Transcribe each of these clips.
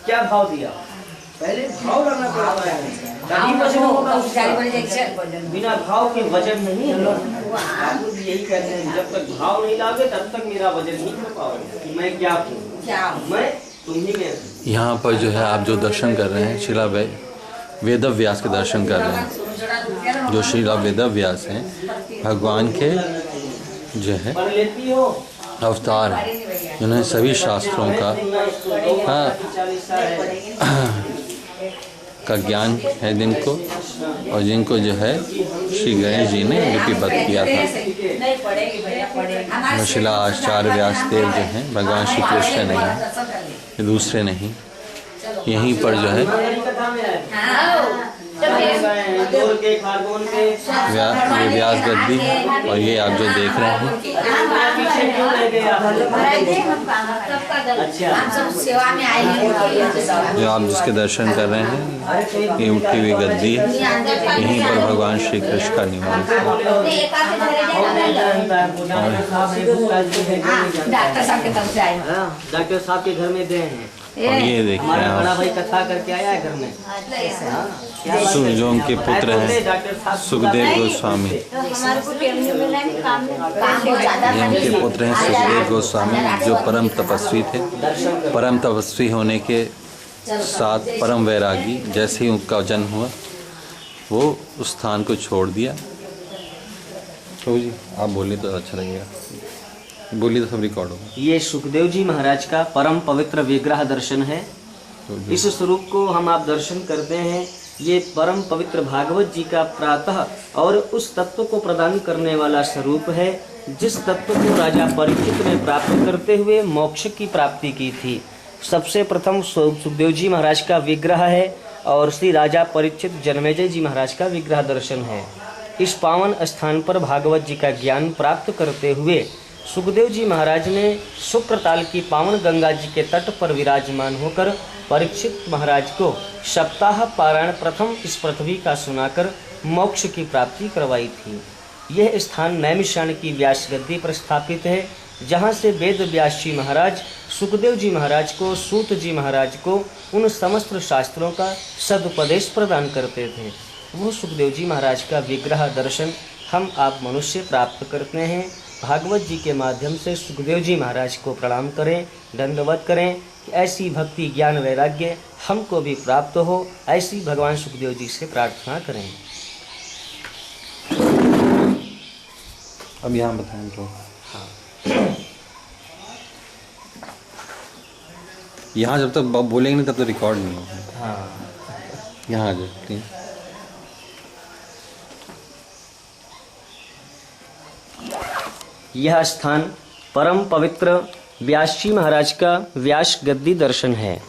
क्या भाव दिया? पहले भाव लगना पड़ता है, बिना भाव के वजन नहीं है। ठाकुर जी यही कहते हैं, जब तक भाव नहीं लागे तब तक मेरा वजन नहीं कर पाओगे। मैं क्या हूँ, मैं तुम ही में। यहाँ पर जो है आप जो दर्शन कर रहे हैं, शिला वेदव्यास के दर्शन कर रहे हैं। जो शिला वेदव्यास हैं, भगवान के जो है अवतार हैं, जिन्होंने सभी शास्त्रों का ज्ञान है जिनको, और जिनको जो है श्री गणेश जी ने लिपिबद्ध किया था। शिला आचार्य व्यासदेव जो हैं, भगवान श्री कृष्ण नहीं है, ये दूसरे नहीं। यहीं पर जो है ये व्यास गद्दी, और ये आप जो देख रहे हैं, जो आप जिसके दर्शन कर रहे हैं, ये उठी हुई गद्दी है। यहीं पर भगवान श्री कृष्ण का निवास है। डॉक्टर साहब के घर में गए हैं, और ये देखिए बड़ा भाई कथा करके आया है घर में। जो उनके पुत्र हैं सुखदेव गोस्वामी, ये उनके पुत्र हैं सुखदेव गोस्वामी, जो परम तपस्वी थे। परम तपस्वी होने के साथ परम वैरागी, जैसे ही उनका जन्म हुआ वो उस स्थान को छोड़ दिया। तो जी आप बोलिए तो अच्छा लगेगा, बोलिए तो सब रिकॉर्ड होगा। ये सुखदेव जी महाराज का परम पवित्र विग्रह दर्शन है। इस स्वरूप को हम आप दर्शन करते हैं। ये परम पवित्र भागवत जी का प्रातः और उस तत्व को प्रदान करने वाला स्वरूप है, जिस तत्व को राजा परीक्षित ने प्राप्त करते हुए मोक्ष की प्राप्ति की थी। सबसे प्रथम सुखदेव जी महाराज का विग्रह है, और श्री राजा परीक्षित जन्मेजय जी महाराज का विग्रह दर्शन है। इस पावन स्थान पर भागवत जी का ज्ञान प्राप्त करते हुए सुखदेव जी महाराज ने शुक्रताल की पावन गंगा जी के तट पर विराजमान होकर परीक्षित महाराज को सप्ताह पारायण प्रथम इस पृथ्वी का सुनाकर मोक्ष की प्राप्ति करवाई थी। यह स्थान नैमिषारण्य की व्यास गद्दी पर स्थापित है, जहाँ से वेद व्यास जी महाराज सुखदेव जी महाराज को, सूत जी महाराज को उन समस्त शास्त्रों का सदुपदेश प्रदान करते थे। वो सुखदेव जी महाराज का विग्रह दर्शन हम आप मनुष्य प्राप्त करते हैं। भागवत जी के माध्यम से सुखदेव जी महाराज को प्रणाम करें, दंडवत करें कि ऐसी भक्ति ज्ञान वैराग्य हमको भी प्राप्त हो। ऐसी भगवान सुखदेव जी से प्रार्थना करें। अब यहाँ बताएं तो यहाँ जब तक बोलेंगे नहीं तब तो रिकॉर्ड नहीं होगा। हाँ, यहाँ आ जाए। यह स्थान परम पवित्र व्यास जी महाराज का व्यास गद्दी दर्शन है।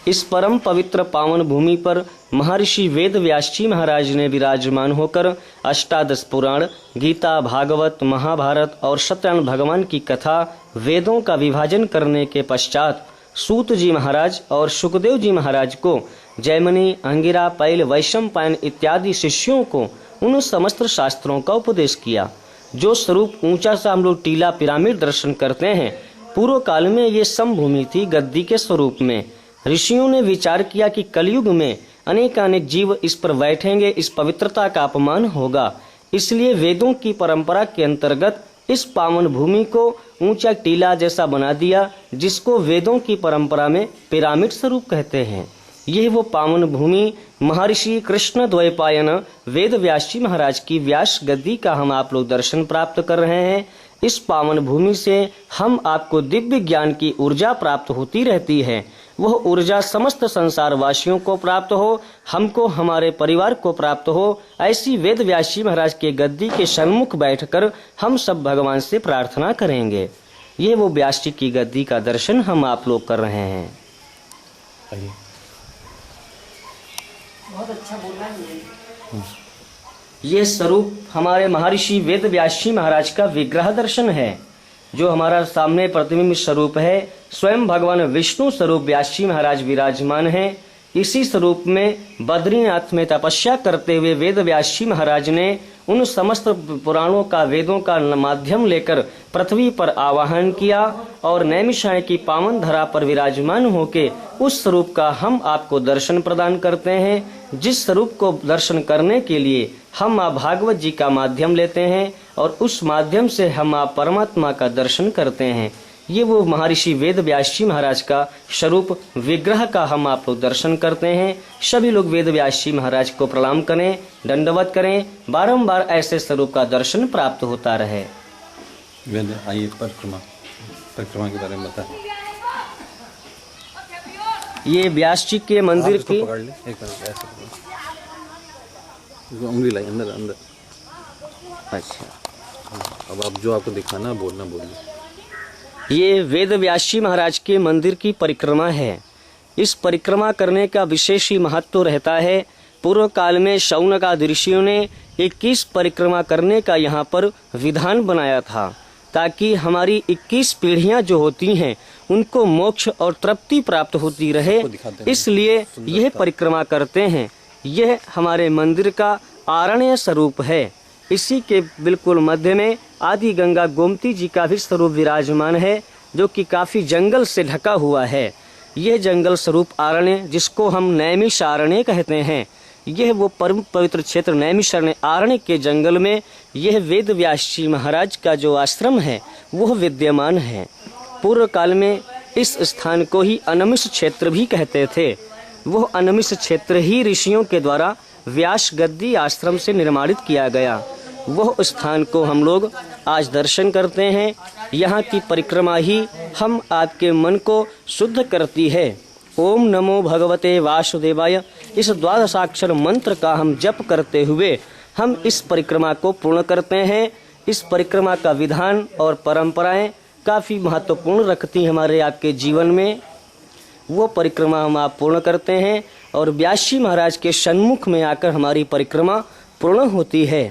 इस परम पवित्र पावन भूमि पर महर्षि वेद व्यास जी महाराज ने विराजमान होकर अष्टादश पुराण, गीता, भागवत, महाभारत और सत्यनारायण भगवान की कथा, वेदों का विभाजन करने के पश्चात सूत जी महाराज और सुखदेव जी महाराज को जैमिनी, अंगिरा, पैल, वैशंपायन इत्यादि शिष्यों को उन समस्त शास्त्रों का उपदेश किया। जो स्वरूप ऊंचा सा हम लोग टीला पिरामिड दर्शन करते हैं, पूर्व काल में ये समभूमि थी गद्दी के स्वरूप में। ऋषियों ने विचार किया कि कलयुग में अनेकानेक जीव इस पर बैठेंगे, इस पवित्रता का अपमान होगा। इसलिए वेदों की परंपरा के अंतर्गत इस पावन भूमि को ऊंचा टीला जैसा बना दिया, जिसको वेदों की परंपरा में पिरामिड स्वरूप कहते हैं। यह वो पावन भूमि महर्षि कृष्ण द्वैपायन वेद व्यास जी महाराज की व्यास गद्दी का हम आप लोग दर्शन प्राप्त कर रहे हैं। इस पावन भूमि से हम आपको दिव्य ज्ञान की ऊर्जा प्राप्त होती रहती है। वह ऊर्जा समस्त संसार वासियों को प्राप्त हो, हमको, हमारे परिवार को प्राप्त हो। ऐसी वेद व्यास जी महाराज के गद्दी के सन्मुख बैठकर हम सब भगवान से प्रार्थना करेंगे। ये वो व्यास जी की गद्दी का दर्शन हम आप लोग कर रहे हैं। बहुत अच्छा बोला है। ये स्वरूप हमारे महर्षि वेद व्यास जी महाराज का विग्रह दर्शन है। जो हमारा सामने प्रतिबिंब स्वरूप है, स्वयं भगवान विष्णु स्वरूप व्यास जी महाराज विराजमान हैं। इसी स्वरूप में बद्रीनाथ में तपस्या करते हुए वेद व्यास जी महाराज ने उन समस्त पुराणों का, वेदों का माध्यम लेकर पृथ्वी पर आवाहन किया और नैमिषारण्य की पावन धरा पर विराजमान होके उस स्वरूप का हम आपको दर्शन प्रदान करते हैं। जिस स्वरूप को दर्शन करने के लिए हम आप भागवत जी का माध्यम लेते हैं और उस माध्यम से हम आप परमात्मा का दर्शन करते हैं। ये वो महर्षि वेद व्यास जी महाराज का स्वरूप विग्रह का हम आप लोग दर्शन करते हैं। सभी लोग वेद व्यास जी महाराज को प्रणाम करें, दंडवत करें, बारंबार ऐसे स्वरूप का दर्शन प्राप्त होता रहे। वेद आइए परिक्रमा के बारे में बताएं। ये व्यास जी के मंदिर की पकड़ ले, एक बार ऐसे उंगली लाई अंदर अंदर। अच्छा, अब आप जो आपको दिखाना बोलना बोलिए। ये वेद व्यास जी महाराज के मंदिर की परिक्रमा है। इस परिक्रमा करने का विशेष ही महत्व रहता है। पूर्व काल में शौनक आदि ऋषियों ने 21 परिक्रमा करने का यहाँ पर विधान बनाया था, ताकि हमारी 21 पीढ़ियां जो होती हैं उनको मोक्ष और तृप्ति प्राप्त होती रहे। इसलिए यह परिक्रमा करते हैं। यह हमारे मंदिर का आरण्य स्वरूप है। इसी के बिल्कुल मध्य में आदि गंगा गोमती जी का भी स्वरूप विराजमान है, जो कि काफी जंगल से ढका हुआ है। यह जंगल स्वरूप आरण्य, जिसको हम नैमिषारण्य कहते हैं, यह वो परम पवित्र क्षेत्र नैमिषारण्य आरण्य के जंगल में यह वेद व्यास जी महाराज का जो आश्रम है वह विद्यमान है। पूर्व काल में इस स्थान को ही अनमिष क्षेत्र भी कहते थे। वह अनमिष क्षेत्र ही ऋषियों के द्वारा व्यास गद्दी आश्रम से निर्माणित किया गया। वह स्थान को हम लोग आज दर्शन करते हैं। यहाँ की परिक्रमा ही हम आपके मन को शुद्ध करती है। ओम नमो भगवते वासुदेवाय, इस द्वादशाक्षर मंत्र का हम जप करते हुए हम इस परिक्रमा को पूर्ण करते हैं। इस परिक्रमा का विधान और परंपराएं काफ़ी महत्वपूर्ण रखती हैं हमारे आपके जीवन में। वो परिक्रमा हम आप पूर्ण करते हैं और व्यास जी महाराज के सन्मुख में आकर हमारी परिक्रमा पूर्ण होती है।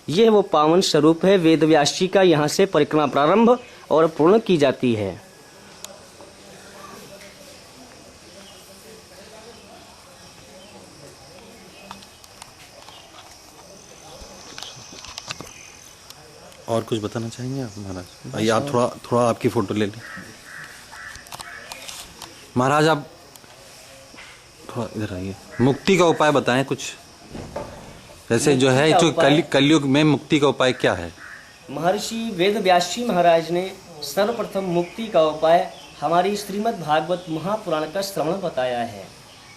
यह वो पावन स्वरूप है वेद व्यास जी का। यहाँ से परिक्रमा प्रारंभ और पूर्ण की जाती है। और कुछ बताना चाहेंगे आप महाराज? आइए आप थोड़ा आपकी फोटो ले लें। महाराज आप थोड़ा इधर आइए, मुक्ति का उपाय बताएं कुछ। जैसे जो है जो कलयुग में मुक्ति का उपाय क्या है? महर्षि वेद व्यास जी महाराज ने सर्वप्रथम मुक्ति का उपाय हमारी श्रीमद् भागवत महापुराण का श्रवण बताया है।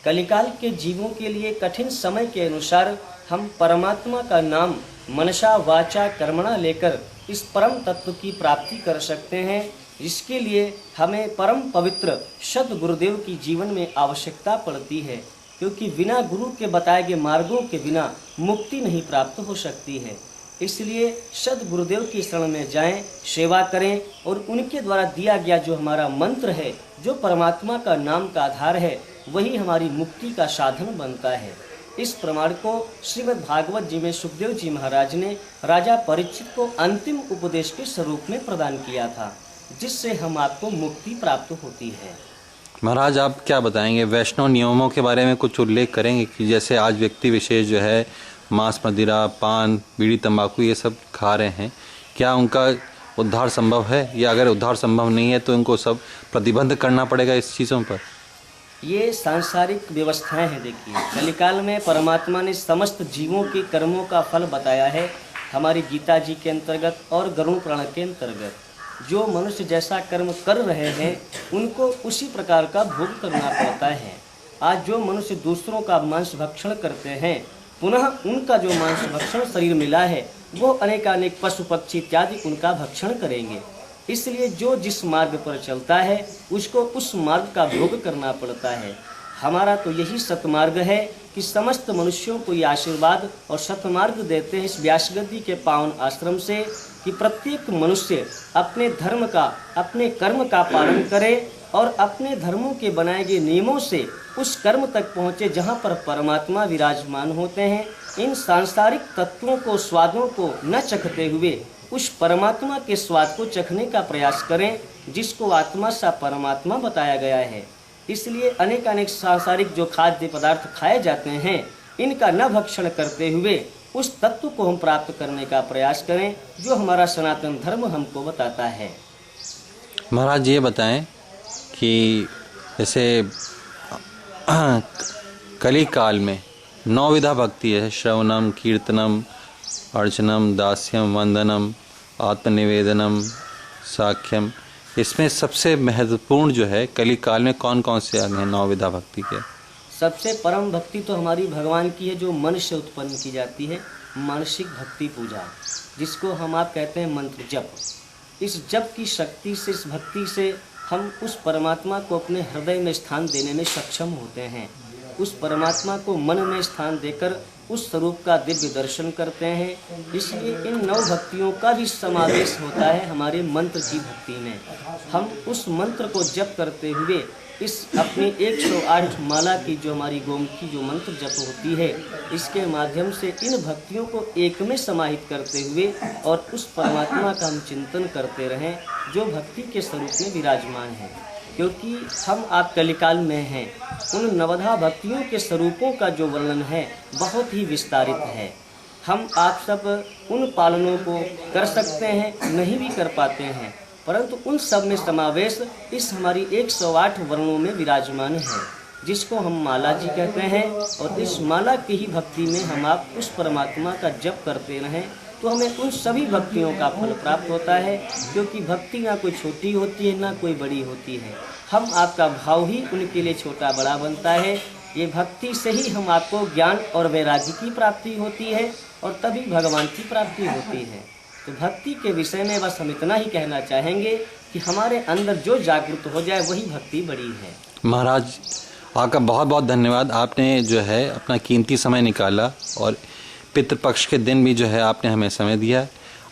कलिकाल के जीवों के लिए कठिन समय के अनुसार हम परमात्मा का नाम मनसा वाचा कर्मणा लेकर इस परम तत्व की प्राप्ति कर सकते हैं। इसके लिए हमें परम पवित्र सद गुरुदेव की जीवन में आवश्यकता पड़ती है, क्योंकि बिना गुरु के बताए गए मार्गों के बिना मुक्ति नहीं प्राप्त हो सकती है। इसलिए सद गुरुदेव की शरण में जाएं, सेवा करें और उनके द्वारा दिया गया जो हमारा मंत्र है, जो परमात्मा का नाम का आधार है, वही हमारी मुक्ति का साधन बनता है। इस प्रमाण को श्रीमद् भागवत जी में सुखदेव जी महाराज ने राजा परीक्षित को अंतिम उपदेश के स्वरूप में प्रदान किया था, जिससे हम आपको मुक्ति प्राप्त होती है। महाराज आप क्या बताएंगे, वैष्णव नियमों के बारे में कुछ उल्लेख करेंगे कि जैसे आज व्यक्ति विशेष जो है मांस, मदिरा, पान, बीड़ी, तंबाकू ये सब खा रहे हैं, क्या उनका उद्धार संभव है, या अगर उद्धार संभव नहीं है तो उनको सब प्रतिबंध करना पड़ेगा इस चीज़ों पर? ये सांसारिक व्यवस्थाएं हैं। देखिए, कलिकाल में परमात्मा ने समस्त जीवों के कर्मों का फल बताया है हमारी गीता जी के अंतर्गत और गरुड़ पुराण के अंतर्गत। जो मनुष्य जैसा कर्म कर रहे हैं उनको उसी प्रकार का भोग करना पड़ता है। आज जो मनुष्य दूसरों का मांस भक्षण करते हैं, पुनः उनका जो मांस भक्षण शरीर मिला है वो अनेकानेक पशु पक्षी इत्यादि उनका भक्षण करेंगे। इसलिए जो जिस मार्ग पर चलता है उसको उस मार्ग का भोग करना पड़ता है। हमारा तो यही सतमार्ग है कि समस्त मनुष्यों को ये आशीर्वाद और सतमार्ग देते हैं इस व्यासगद्दी के पावन आश्रम से कि प्रत्येक मनुष्य अपने धर्म का, अपने कर्म का पालन करे और अपने धर्मों के बनाए गए नियमों से उस कर्म तक पहुँचे जहाँ पर परमात्मा विराजमान होते हैं। इन सांसारिक तत्वों को, स्वादों को न चखते हुए उस परमात्मा के स्वाद को चखने का प्रयास करें, जिसको आत्मा सा परमात्मा बताया गया है। इसलिए अनेक सांसारिक जो खाद्य पदार्थ खाए जाते हैं, इनका न भक्षण करते हुए उस तत्व को हम प्राप्त करने का प्रयास करें जो हमारा सनातन धर्म हमको बताता है। महाराज ये बताएं कि जैसे कली काल में 9 विधा भक्ति है, श्रवणम, कीर्तनम, अर्चनम, दास्यम, वंदनम, आत्मनिवेदनम, साख्यम। इसमें सबसे महत्वपूर्ण जो है कली काल में कौन कौन से अंग हैं 9 विधा भक्ति के? सबसे परम भक्ति तो हमारी भगवान की है, जो मन से उत्पन्न की जाती है, मानसिक भक्ति पूजा, जिसको हम आप कहते हैं मंत्र जप। इस जप की शक्ति से, इस भक्ति से हम उस परमात्मा को अपने हृदय में स्थान देने में सक्षम होते हैं। उस परमात्मा को मन में स्थान देकर उस स्वरूप का दिव्य दर्शन करते हैं। इसलिए इन 9 भक्तियों का भी समावेश होता है हमारे मंत्र की भक्ति में। हम उस मंत्र को जप करते हुए इस अपनी 108 माला की जो हमारी गोमुखी जो मंत्र जप होती है, इसके माध्यम से इन भक्तियों को एक में समाहित करते हुए और उस परमात्मा का हम चिंतन करते रहें जो भक्ति के स्वरूप में विराजमान है। क्योंकि हम आप कलिकाल में हैं, उन नवधा भक्तियों के स्वरूपों का जो वर्णन है बहुत ही विस्तारित है। हम आप सब उन पालनों को कर सकते हैं, नहीं भी कर पाते हैं, परंतु उन सब में समावेश इस हमारी 108 वर्णों में विराजमान है, जिसको हम माला जी कहते हैं। और इस माला की ही भक्ति में हम आप उस परमात्मा का जप करते रहें तो हमें उन सभी भक्तियों का फल प्राप्त होता है। क्योंकि भक्ति ना कोई छोटी होती है ना कोई बड़ी होती है, हम आपका भाव ही उनके लिए छोटा बड़ा बनता है। ये भक्ति से ही हम आपको ज्ञान और वैराग्य की प्राप्ति होती है और तभी भगवान की प्राप्ति होती है। तो भक्ति के विषय में बस हम इतना ही कहना चाहेंगे कि हमारे अंदर जो जागृत हो जाए वही भक्ति बड़ी है। महाराज आपका बहुत बहुत धन्यवाद। आपने जो है अपना कीमती समय निकाला और पितृपक्ष के दिन भी जो है आपने हमें समय दिया।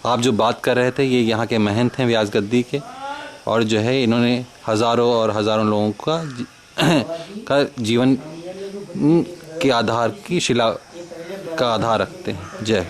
आप जो बात कर रहे थे ये यहाँ के महंत हैं व्यास गद्दी के, और जो है इन्होंने हज़ारों और हज़ारों लोगों का जीवन के आधार की शिला का आधार रखते हैं। जय।